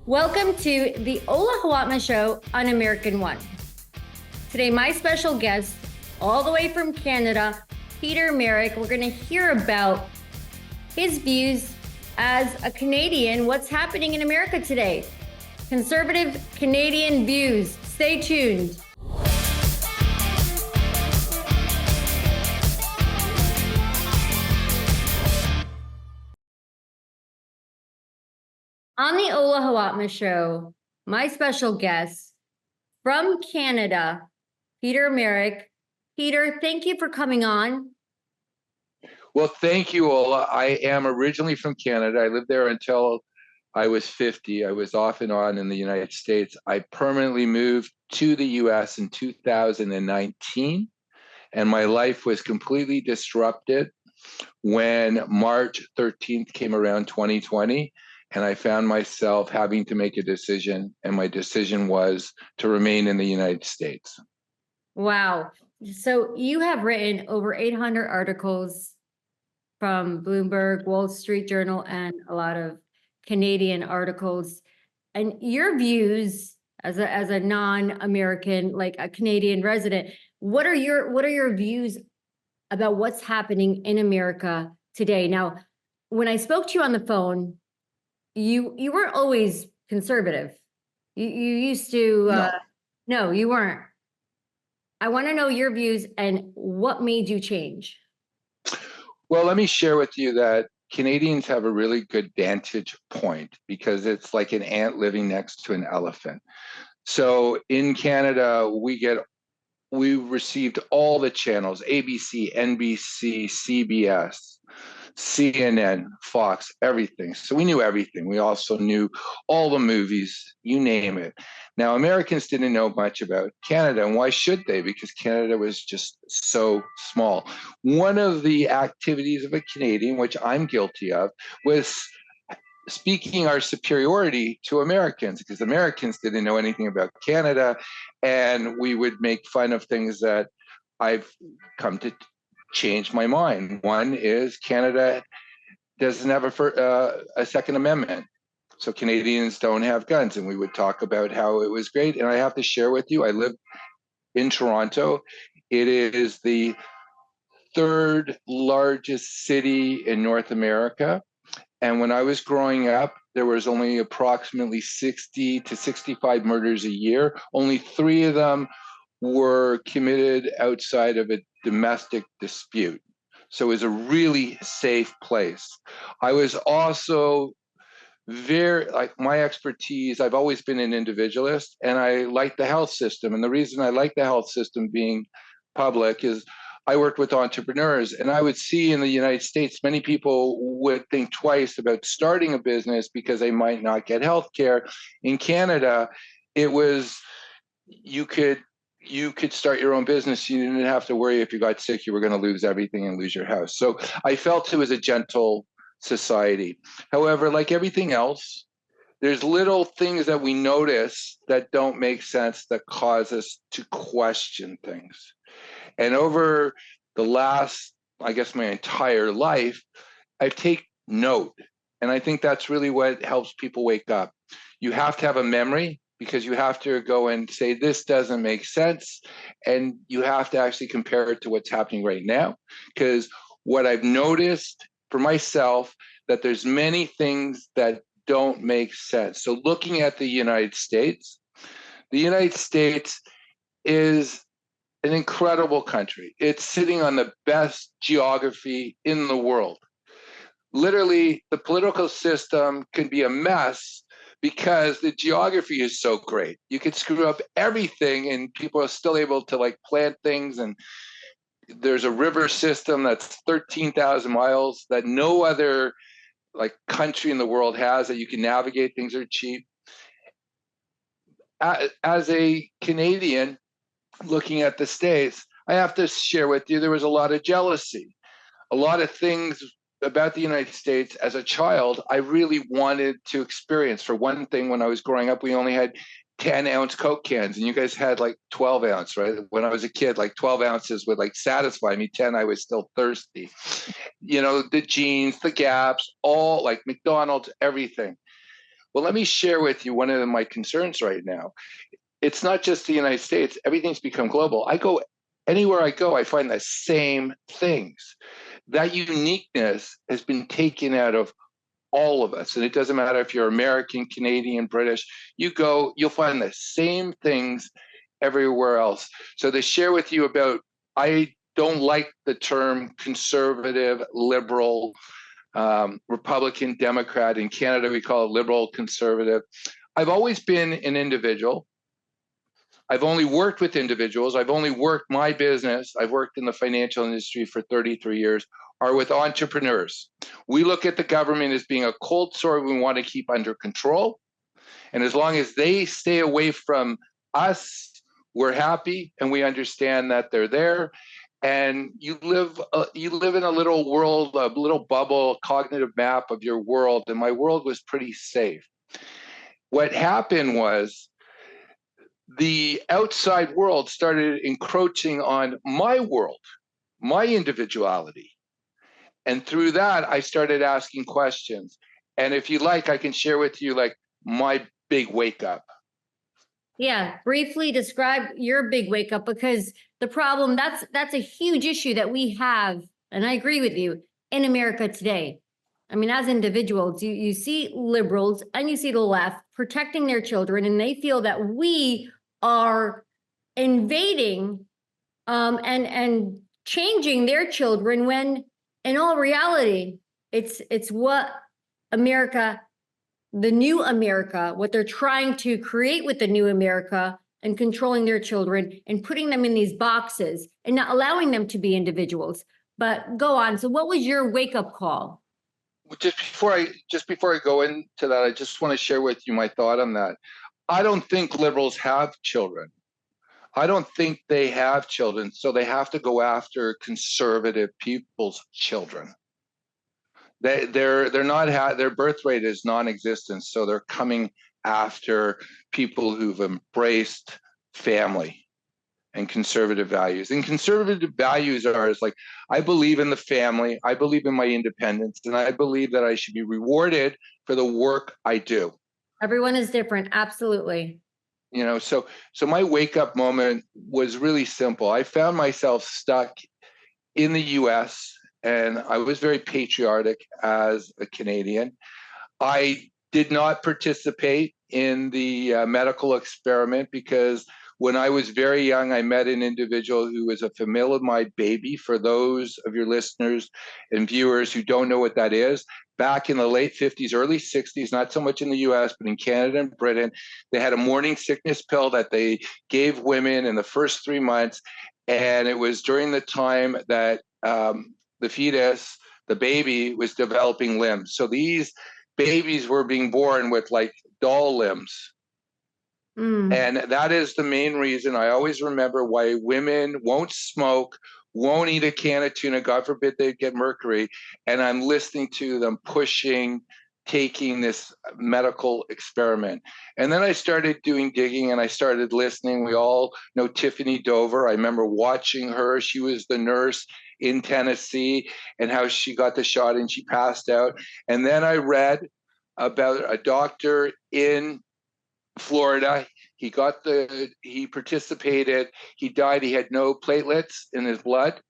Welcome to the Ola Hawatmeh Show on American One. Today, my special guest, all the way from Canada, Peter Merrick, we're going to hear about his views as a Canadian, what's happening in America today. Conservative Canadian views. Stay tuned. On the Ola Hawatmeh Show, my special guest from Canada, Peter Merrick. Peter, thank you for coming on. Well, thank you, Ola. I am originally from Canada. I lived there until I was 50. I was off and on in the United States. I permanently moved to the US in 2019, and my life was completely disrupted when March 13th came around 2020, and I found myself having to make a decision, and my decision was to remain in the United States. Wow. So you have written over 800 articles from Bloomberg, Wall Street Journal, and a lot of Canadian articles. And your views as a non-American, like a Canadian resident, what are your views about what's happening in America today? Now, when I spoke to you on the phone, you weren't always conservative. You used to no, you weren't. I want to know your views and what made you change. Well, let me share with you that Canadians have a really good vantage point because it's like an ant living next to an elephant. So in Canada, we received all the channels: ABC, NBC, CBS, CNN, Fox, everything. So we knew everything. We also knew all the movies, you name it. Now, Americans didn't know much about Canada, and why should they? Because Canada was just so small. One of the activities of a Canadian, which I'm guilty of, was speaking our superiority to Americans, because Americans didn't know anything about Canada, and we would make fun of things that I've come to change my mind. One is Canada doesn't have a Second Amendment, so Canadians don't have guns, and we would talk about how it was great. And I have to share with you, I live in Toronto. It is the third largest city in North America. And when I was growing up, there was only approximately 60 to 65 murders a year. Only 3 of them were committed outside of a domestic dispute. So it was a really safe place. I was also my expertise, I've always been an individualist, and I like the health system. And the reason I like the health system being public is I worked with entrepreneurs, and I would see in the United States, many people would think twice about starting a business because they might not get health care. In Canada, it was, you could start your own business. You didn't have to worry if you got sick, you were going to lose everything and lose your house. So I felt it was a gentle society. However, like everything else, there's little things that we notice that don't make sense that cause us to question things. And over the last, I guess, my entire life, I've taken note. And I think that's really what helps people wake up. You have to have a memory, because you have to go and say, this doesn't make sense. And you have to actually compare it to what's happening right now. Because what I've noticed for myself, that there's many things that don't make sense. So looking at the United States is an incredible country. It's sitting on the best geography in the world. Literally, the political system can be a mess because the geography is so great. You could screw up everything and people are still able to like plant things. And there's a river system that's 13,000 miles that no other like country in the world has, that you can navigate. Things are cheap. As a Canadian looking at the States, I have to share with you, there was a lot of jealousy. A lot of things about the United States as a child, I really wanted to experience. For one thing, when I was growing up, we only had 10-ounce Coke cans, and you guys had like 12-ounce, right? When I was a kid, like 12 ounces would like satisfy me. 10, I was still thirsty. You know, the jeans, the Gaps, all like McDonald's, everything. Well, let me share with you one of my concerns right now. It's not just the United States, everything's become global. Anywhere I go, I find the same things. That uniqueness has been taken out of all of us. And it doesn't matter if you're American, Canadian, British, you go, you'll find the same things everywhere else. So to share with you about, I don't like the term conservative, liberal, Republican, Democrat. In Canada, we call it liberal, conservative. I've always been an individual. I've only worked with individuals. I've only worked my business. I've worked in the financial industry for 33 years, are with entrepreneurs. We look at the government as being a cold sore we want to keep under control. And as long as they stay away from us, we're happy and we understand that they're there. And you live in a little world, a little bubble, cognitive map of your world. And my world was pretty safe. What happened was the outside world started encroaching on my world, my individuality. And through that, I started asking questions. And if you like, I can share with you like my big wake up. Yeah, briefly describe your big wake up, because the problem, that's a huge issue that we have, and I agree with you, in America today. I mean, as individuals, you see liberals and you see the left protecting their children, and they feel that we are invading and changing their children, when in all reality, it's what America, the new America, what they're trying to create with the new America, and controlling their children and putting them in these boxes and not allowing them to be individuals. But go on. So what was your wake-up call? Just before I go into that, I just want to share with you my thought on that. I don't think liberals have children. I don't think they have children, so they have to go after conservative people's children. They're not their birth rate is non-existent, so they're coming after people who've embraced family and conservative values. And conservative values are is like, I believe in the family, I believe in my independence, and I believe that I should be rewarded for the work I do. Everyone is different, absolutely. You know, so my wake up moment was really simple. I found myself stuck in the US, and I was very patriotic as a Canadian. I did not participate in the medical experiment because when I was very young, I met an individual who was a familial baby. For those of your listeners and viewers who don't know what that is, back in the late 50s, early 60s, not so much in the US, but in Canada and Britain, they had a morning sickness pill that they gave women in the first 3 months. And it was during the time that the fetus, the baby, was developing limbs. So these babies were being born with like doll limbs. And that is the main reason I always remember why women won't smoke, won't eat a can of tuna, God forbid they get mercury. And I'm listening to them taking this medical experiment. And then I started doing digging and I started listening. We all know Tiffany Dover. I remember watching her. She was the nurse in Tennessee and how she got the shot and she passed out. And then I read about a doctor in Florida. He participated, he died, he had no platelets in his blood.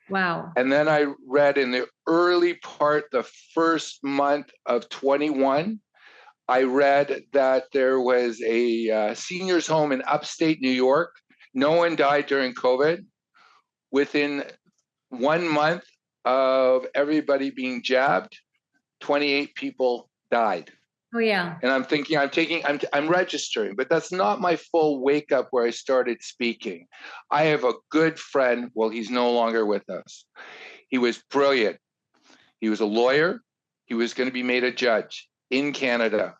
Wow. And then I read in the early part, the first month of 21, I read that there was a seniors home in upstate New York. No one died during COVID. Within 1 month of everybody being jabbed, 28 people died. Oh yeah. And I'm thinking, I'm registering, but that's not my full wake up where I started speaking. I have a good friend. Well, he's no longer with us. He was brilliant. He was a lawyer. He was going to be made a judge in Canada.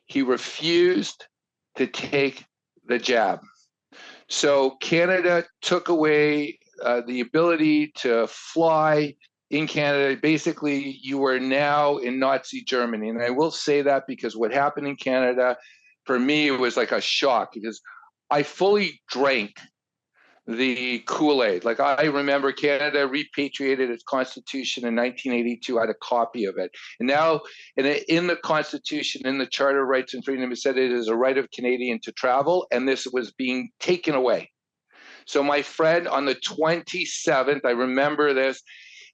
He refused to take the jab. So Canada took away the ability to fly in Canada. Basically, you were now in Nazi Germany. And I will say that because what happened in Canada, for me, it was like a shock because I fully drank the Kool-Aid. Like, I remember Canada repatriated its constitution in 1982. I had a copy of it. And now in the constitution, in the Charter of Rights and Freedom, it said it is a right of Canadian to travel, and this was being taken away. So my friend on the 27th, I remember this,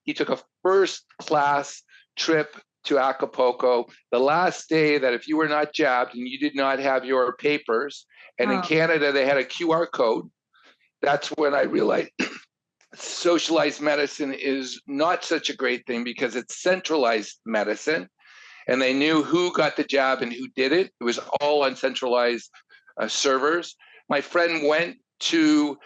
he took a first class trip to Acapulco, the last day that if you were not jabbed and you did not have your papers, and in Canada they had a QR code, that's when I realized socialized medicine is not such a great thing because it's centralized medicine, and they knew who got the jab and who did it. It was all on centralized servers. My friend went to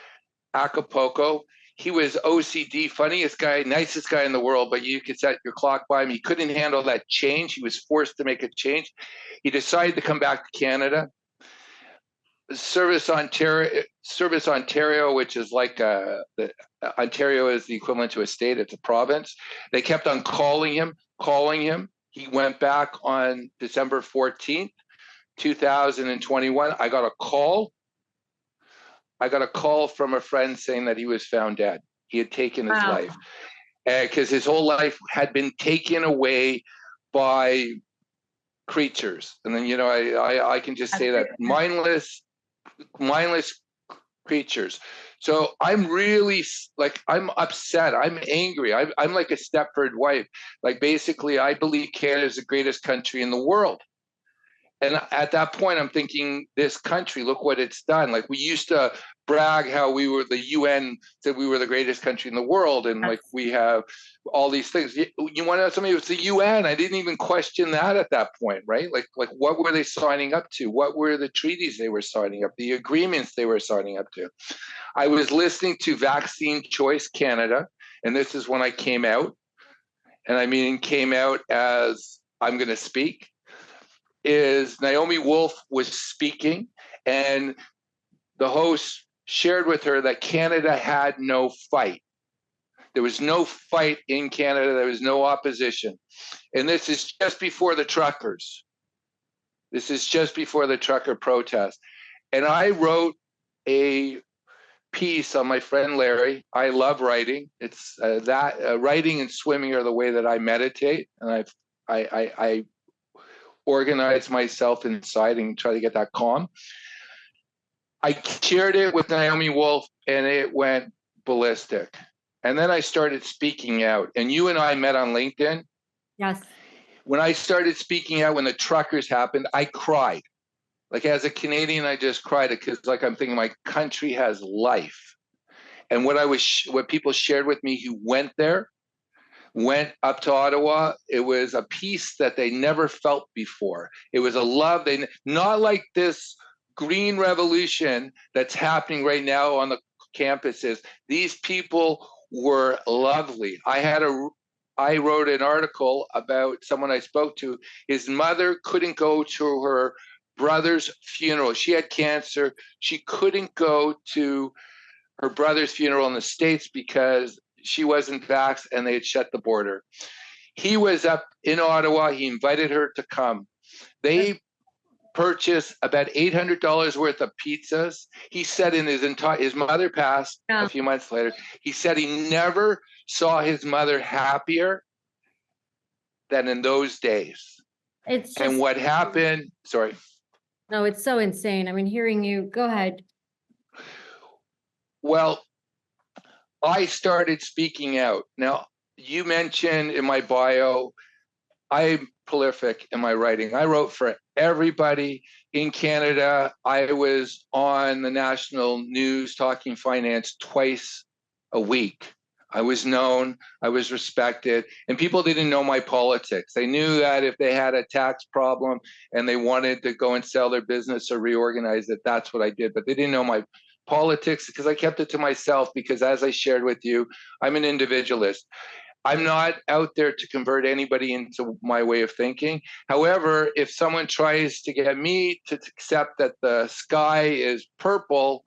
Acapulco. He was OCD, funniest guy, nicest guy in the world, but you could set your clock by him. He couldn't handle that change. He was forced to make a change. He decided to come back to Canada. Service Ontario, which is like Ontario is the equivalent to a state. It's a province. They kept on calling him. He went back on December 14th, 2021. I got a call from a friend saying that he was found dead. He had taken his life because his whole life had been taken away by creatures. And then, I can just say that mindless creatures. So I'm really I'm upset. I'm angry. I'm like a Stepford wife. Like, basically, I believe Canada is the greatest country in the world. And at that point, I'm thinking, this country, look what it's done. Like, we used to brag how we were, the UN said we were the greatest country in the world. And like, we have all these things. You want to know something? It was the UN. I didn't even question that at that point, right? Like what were they signing up to? What were the treaties they were signing up, the agreements they were signing up to? I was listening to Vaccine Choice Canada, and this is when I came out. And I mean, came out as I'm going to speak. Is Naomi Wolf was speaking, and the host shared with her that Canada had no fight. There was no fight in Canada. There was no opposition. And this is just before the truckers. This is just before the trucker protest. And I wrote a piece on my friend Larry. I love writing. It's writing and swimming are the way that I meditate. And I organize myself inside and try to get that calm. I shared it with Naomi Wolf, and it went ballistic. And then I started speaking out. And you and I met on LinkedIn. Yes. When I started speaking out, when the truckers happened, I cried. Like, as a Canadian, I just cried because, like, I'm thinking my country has life. And what people shared with me who went there, went up to Ottawa, it was a peace that they never felt before. It was a love. Not like this green revolution that's happening right now on the campuses. These people were lovely. I wrote an article about someone I spoke to. His mother couldn't go to her brother's funeral. She had cancer. She couldn't go to her brother's funeral in the States because she wasn't vaxxed and they had shut the border. He was up in Ottawa. He invited her to come. They purchased about $800 worth of pizzas. He said his mother passed a few months later. He said he never saw his mother happier than in those days. And what happened, sorry. No, it's so insane. I mean, hearing you, go ahead. Well, I started speaking out. Now, you mentioned in my bio, I'm prolific in my writing. I wrote for everybody in Canada. I was on the national news talking finance twice a week. I was known, I was respected, and people didn't know my politics. They knew that if they had a tax problem and they wanted to go and sell their business or reorganize it, that's what I did. But they didn't know my politics because I kept it to myself because, as I shared with you, I'm an individualist. I'm not out there to convert anybody into my way of thinking. However, if someone tries to get me to accept that the sky is purple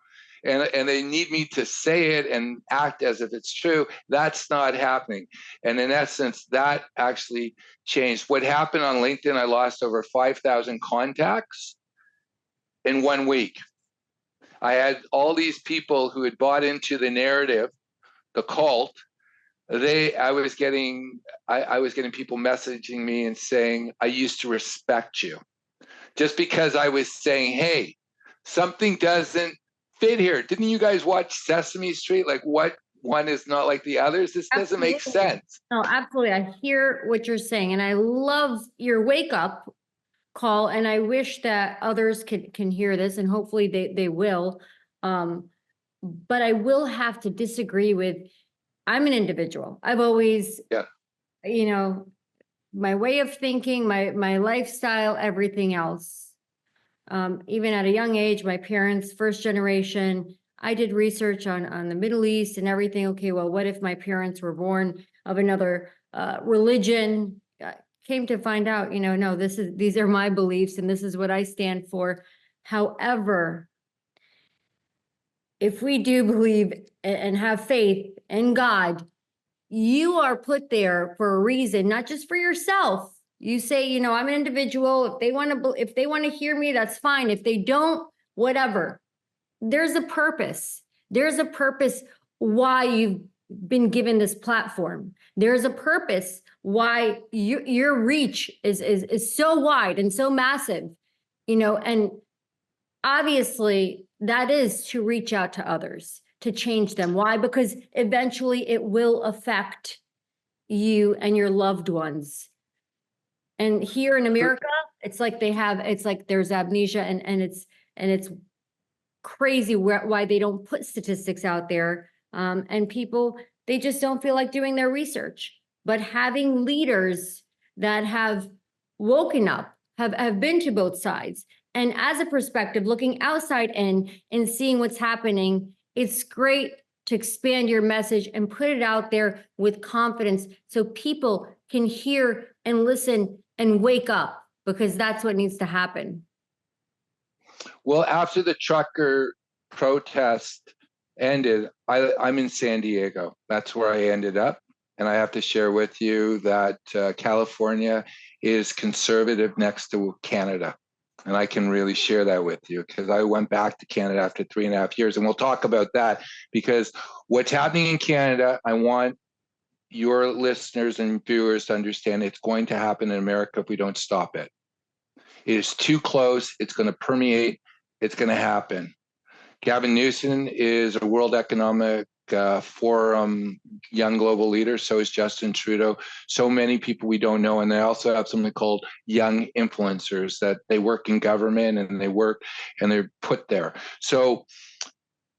and they need me to say it and act as if it's true, that's not happening. And in essence, that actually changed. What happened on LinkedIn, I lost over 5,000 contacts in 1 week. I had all these people who had bought into the narrative, the cult. I was getting people messaging me and saying, I used to respect you. Just because I was saying, hey, something doesn't fit here. Didn't you guys watch Sesame Street? Like, what one is not like the others? This doesn't make sense. No, absolutely. I hear what you're saying, and I love your wake up call, and I wish that others can hear this, and hopefully they will. But I will have to disagree with, I'm an individual. I've always, Yeah. you know, my way of thinking, my lifestyle, everything else. Even at a young age, my parents, first generation, I did research on the Middle East and everything. Okay, well, what if my parents were born of another religion? Came to find out, no, these are my beliefs and this is what I stand for. However, if we do believe and have faith in God, you are put there for a reason, not just for yourself. You say, I'm an individual. If they want to hear me, that's fine. If they don't, whatever. There's a purpose. There's a purpose why you've been given this platform. There's a purpose why your reach is so wide and so massive, and obviously that is to reach out to others, to change them. Why? Because eventually it will affect you and your loved ones. And here in America, it's like there's amnesia, and it's crazy why they don't put statistics out there. And people, they just don't feel like doing their research. But having leaders that have woken up, have been to both sides, and as a perspective, looking outside in and seeing what's happening, it's great to expand your message and put it out there with confidence so people can hear and listen and wake up, because that's what needs to happen. Well, after the trucker protest ended, I'm in San Diego. That's where I ended up. And I have to share with you that California is conservative next to Canada. And I can really share that with you because I went back to Canada after 3.5 years. And we'll talk about that, because what's happening in Canada, I want your listeners and viewers to understand it's going to happen in America if we don't stop it. It is too close. It's going to permeate. It's going to happen. Gavin Newsom is a World Economic Forum young global leader. So is Justin Trudeau. So many people we don't know. And they also have something called young influencers, that they work in government and they're put there. So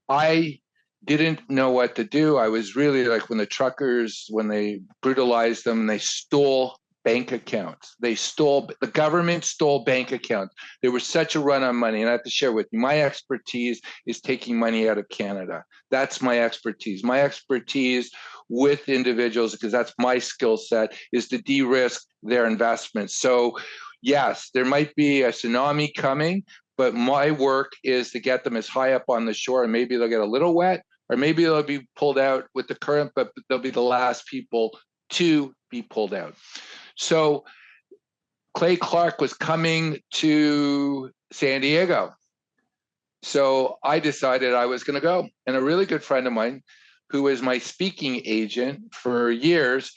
I didn't know what to do. I was really like when they brutalized them, they stole bank accounts. The government stole bank accounts. There was such a run on money. And I have to share with you, my expertise is taking money out of Canada. That's my expertise. My expertise with individuals, because that's my skill set, is to de-risk their investments. So yes, there might be a tsunami coming, but my work is to get them as high up on the shore, and maybe they'll get a little wet, or maybe they'll be pulled out with the current, but they'll be the last people to be pulled out. So Clay Clark was coming to San Diego. So I decided I was going to go. And a really good friend of mine, who was my speaking agent for years,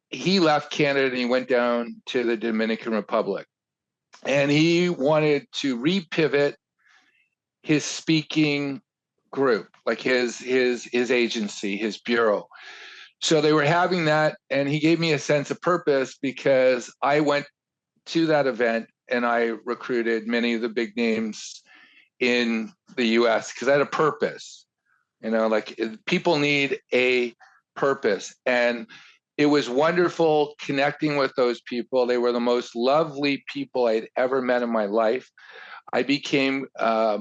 he left Canada and he went down to the Dominican Republic. And he wanted to repivot his speaking group, like his agency, his bureau. So they were having that, and he gave me a sense of purpose, because I went to that event and I recruited many of the big names in the US because I had a purpose. Like people need a purpose. And it was wonderful connecting with those people. They were the most lovely people I'd ever met in my life. I became, now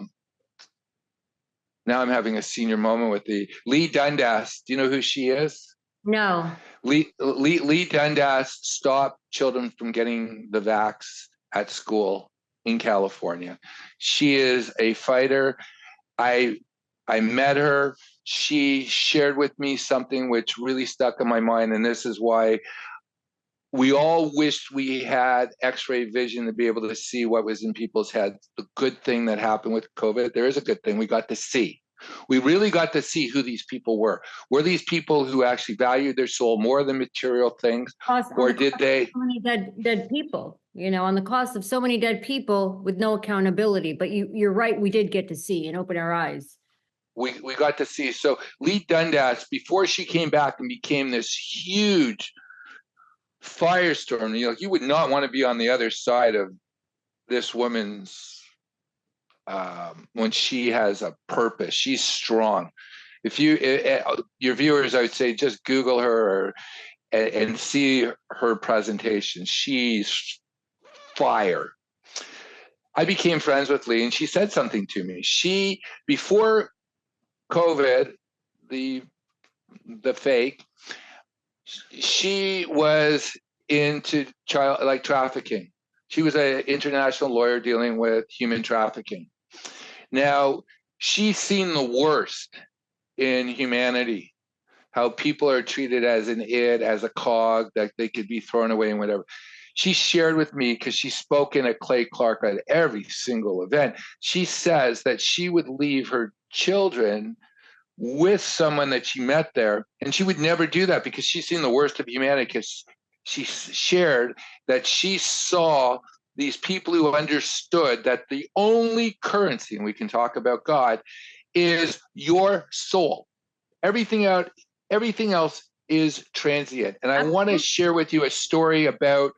I'm having a senior moment with Lee Dundas. Do you know who she is? No. Lee Dundas stopped children from getting the vax at school in California. She is a fighter. I met her. She shared with me something which really stuck in my mind, and this is why we all wished we had x-ray vision to be able to see what was in people's heads. The good thing that happened with COVID, there is a good thing, we got to see. We really got to see who these people were. Were these people who actually valued their soul more than material things? Or did they? So many dead people, on the cost of so many dead people with no accountability. But you're right, we did get to see and open our eyes. We got to see. So Lee Dundas, before she came back and became this huge firestorm, you would not want to be on the other side of this woman's when she has a purpose. She's strong. If your viewers, I would say, just Google her and see her presentation. She's fire. I became friends with Lee, and she said something to me. She, before COVID, the fake, she was into child trafficking. She was an international lawyer dealing with human trafficking. Now, she's seen the worst in humanity, how people are treated as an id, as a cog, that they could be thrown away and whatever. She shared with me, because she's spoken at Clay Clark at every single event, she says that she would leave her children with someone that she met there, and she would never do that because she's seen the worst of humanity, because she shared that she saw these people who understood that the only currency, and we can talk about God, is your soul. Everything else is transient. And I want to share with you a story about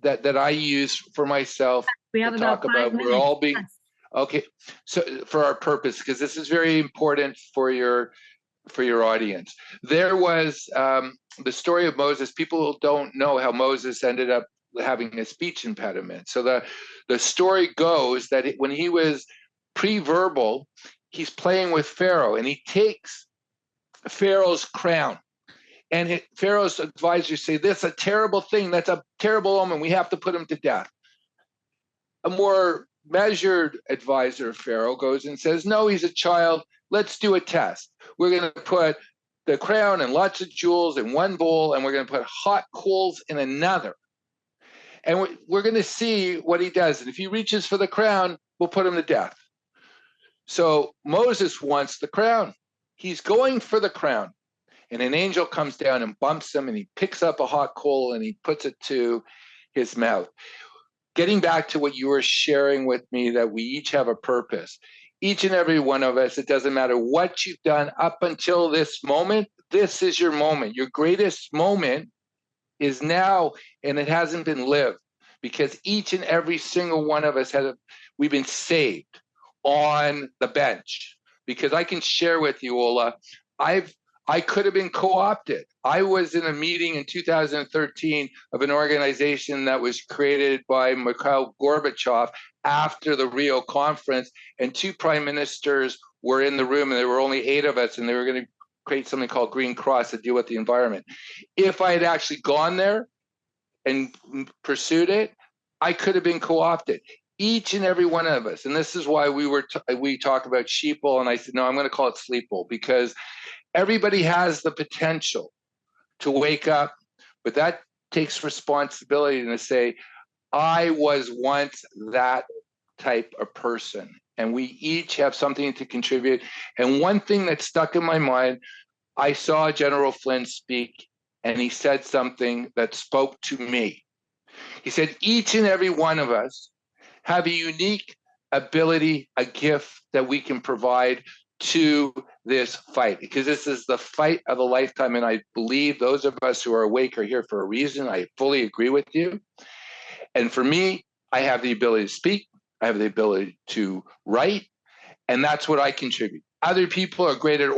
that I use for myself. We have about 5 minutes. We're all being okay. So for our purpose, because this is very important for your audience. There was the story of Moses. People don't know how Moses ended up having a speech impediment. So the story goes that when he was pre-verbal, he's playing with Pharaoh, and he takes Pharaoh's crown. And Pharaoh's advisors say, "This is a terrible thing. That's a terrible omen. We have to put him to death." A more measured advisor of Pharaoh goes and says, "No, he's a child. Let's do a test. We're going to put the crown and lots of jewels in one bowl, and we're going to put hot coals in another. And we're going to see what he does. And if he reaches for the crown, we'll put him to death." So Moses wants the crown. He's going for the crown. And an angel comes down and bumps him, and he picks up a hot coal and he puts it to his mouth. Getting back to what you were sharing with me, that we each have a purpose. Each and every one of us, it doesn't matter what you've done up until this moment, this is your moment. Your greatest moment is now, and it hasn't been lived, because each and every single one of us we've been saved on the bench. Because I can share with you, Ola, I could have been co-opted. I was in a meeting in 2013 of an organization that was created by Mikhail Gorbachev after the Rio conference, and 2 prime ministers were in the room, and there were only 8 of us, and they were going to create something called Green Cross to deal with the environment. If I had actually gone there and pursued it, I could have been co-opted. Each and every one of us, and this is why we talk about sheeple, and I said, no, I'm going to call it sleeple, because everybody has the potential to wake up, but that takes responsibility to say, I was once that type of person, and we each have something to contribute. And one thing that stuck in my mind, I saw General Flynn speak, and he said something that spoke to me. He said, each and every one of us have a unique ability, a gift that we can provide to this fight, because this is the fight of a lifetime. And I believe those of us who are awake are here for a reason. I fully agree with you. And for me, I have the ability to speak. I have the ability to write. And that's what I contribute. Other people are great at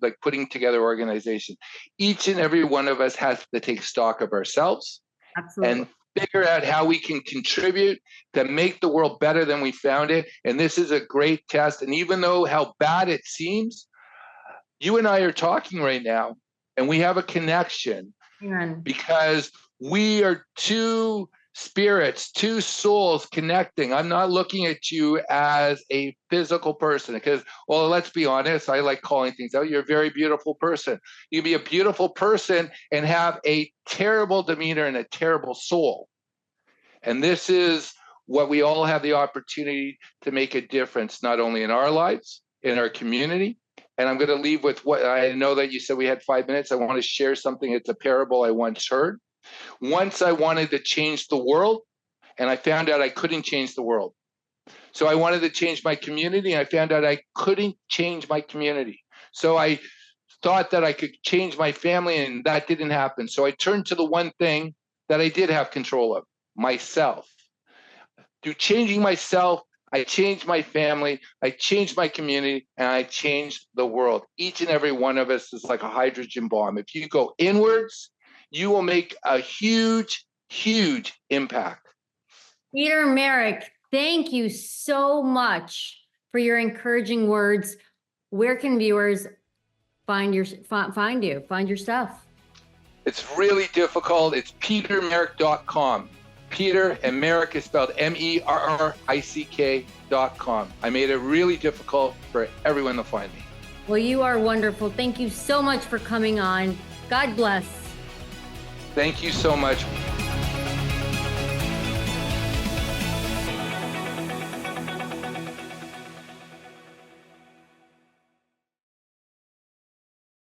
like putting together organization. Each and every one of us has to take stock of ourselves. Absolutely. And figure out how we can contribute to make the world better than we found it. And this is a great test. And even though how bad it seems, you and I are talking right now, and we have a connection because we are 2 spirits, two souls connecting. I'm not looking at you as a physical person because, well, let's be honest, I like calling things out. You're a very beautiful person. You can be a beautiful person and have a terrible demeanor and a terrible soul. And this is what we all have the opportunity to make a difference, not only in our lives, in our community. And I'm going to leave with what I know that you said we had 5 minutes. I want to share something. It's a parable I once heard. Once I wanted to change the world, and I found out I couldn't change the world. So I wanted to change my community, and I found out I couldn't change my community. So I thought that I could change my family, and that didn't happen. So I turned to the one thing that I did have control of, myself. Through changing myself, I changed my family, I changed my community, and I changed the world. Each and every one of us is like a hydrogen bomb. If you go inwards, you will make a huge, huge impact. Peter Merrick, thank you so much for your encouraging words. Where can viewers find you, find your stuff? It's really difficult. It's petermerrick.com. Peter and Merrick is spelled MERRICK.com. I made it really difficult for everyone to find me. Well, you are wonderful. Thank you so much for coming on. God bless. Thank you so much.